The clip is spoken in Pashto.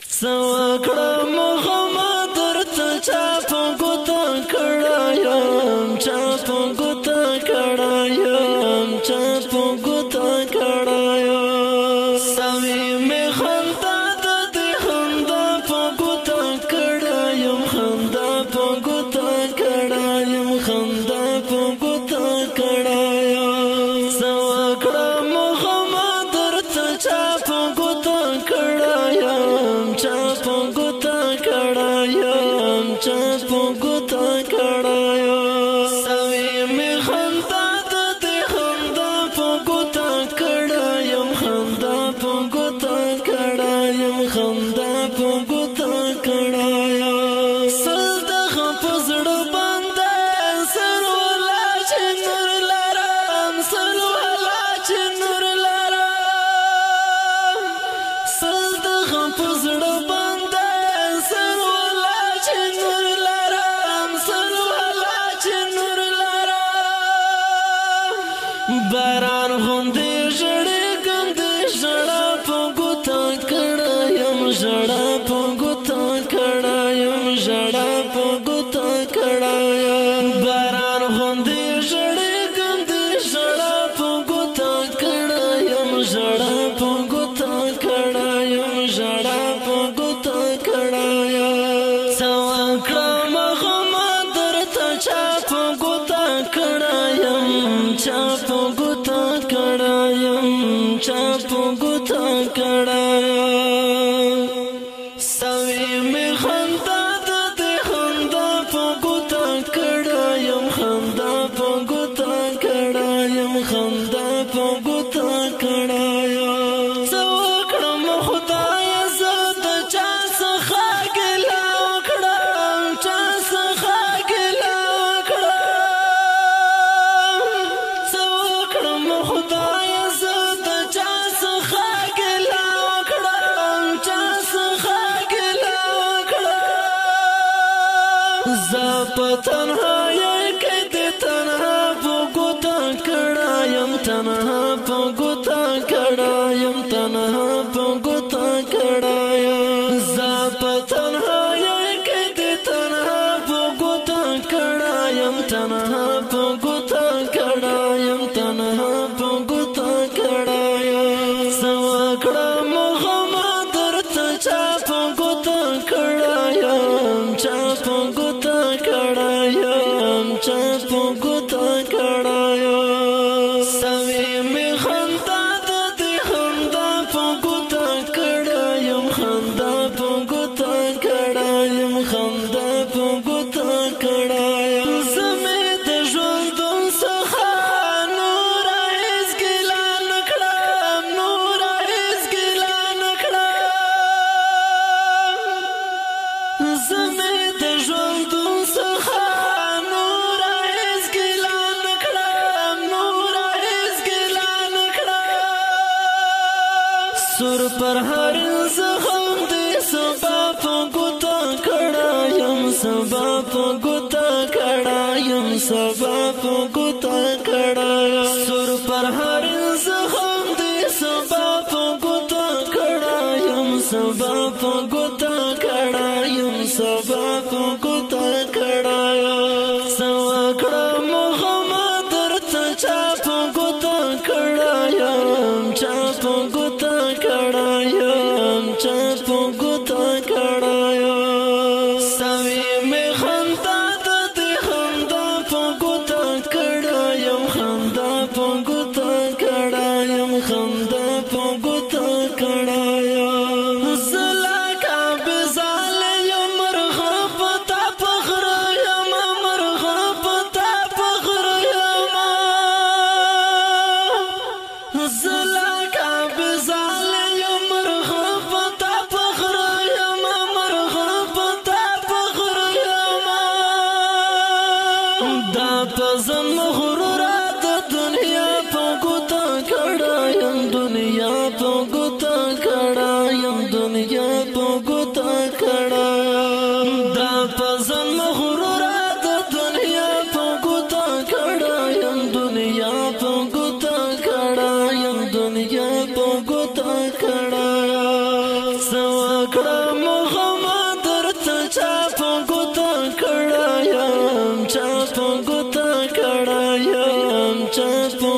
سوکړه محمد درته چا په ګوته کړایم چا په ګوته کړایم چا په ګوته کړایم سوي مې خندا د دې خندا په ګوته کړایم خندا په ګوته کړایم خندا په ګوته کړایم سوکړه محمد درته چا په ګوته کړایم چا په ګوته کړایم چا په ګوته کړایم سوي مې خندا د دې خندا په ګوته کړایم خندا په ګوته کړایم خندا په ګوته کړایم سل دغه په زړه باندې سر ولا چې نور لرم سر ولا چې نور لرم سل دغه په زړه باندې سر ولا چې نور لرم سر ولا چې نور لرم باران غوندې ژړېږم د ژړا په ګوته کړایم ژړا په ګوته کړایم ژړا په ګوته کړایم باران غوندې ژړېږم د ژړا په ګوته کړایم ژړا په ګوته کړایم ژړا په ګوته کړایم سوکړه محمد درته چا په ګوته کړایم چا په ګوته کړایم چا په ګوته کړایم سوي مې خندا د دې خندا په ګوته کړایم خندا په ګوته کړایم خندا په ګوته کړایم څه وکړم خدایه زه د چا څخه ګیله وکړم چا څخه ګیله وکړم څه وکړم خدایه زه د چا څخه ګیله وکړم چا څخه ګیله وکړم زه په تنهایۍ کې د تنها په ګوته کړایم تنها په ګوته کړایم تنها په ګوته کړایم زه په تنهایۍ کې د تنها په ګوته کړایم تنها په ګوته کړایم تنها په ګوته کړایم سوکړه محمد درته چا په ګوته کړایم چا په ګوته کړایم چا په ګوته کړایم سوي مې خندا د دې خندا په ګوته کړایم خندا په ګوته کړایم خندا په ګوته کړایم زمې د ژوندون څخه نور هېڅ ګیله نه کړم نور هېڅ ګیله نه کړم زمې د ژوندون څخه نور هېڅ ګیله نه کړم نور هېڅ ګیله نه کړم سور پر هر زخم دې سبا په ګوته کړایم سبا په ګوته کړایم سبا په ګوته کړایم سور پر هر زخم دې سبا په ګوته کړایم سبا په ګوته کړایم سبا په ګوته کړایم سوکړه محمد درته چا په ګوته کړایم چا په ګوته کړایم چا په ګوته کړایم سوي مې خندا د دې خندا په ګوته کړایم خندا په ګوته کړایم خندا په ګوته کړایم زه لکه بېزاله یم مرغه په تا فخره یم مرغه په تا فخره یم زه لکه بېزاله یم مرغه په تا فخره یم مرغه په تا فخره یم دا په ځان غروره د دنیا په ګوته کړایم دنیا په ګوته کړایم دنیا په ګوته کړایم دا په ځان غروره د دنیا په ګوته کړایم دنیا په ګوته کړایم دنیا په ګوته کړایم سوکړه کړه محمد درته چا په ګوته کړه یم چا په ګوته کړه یم چا په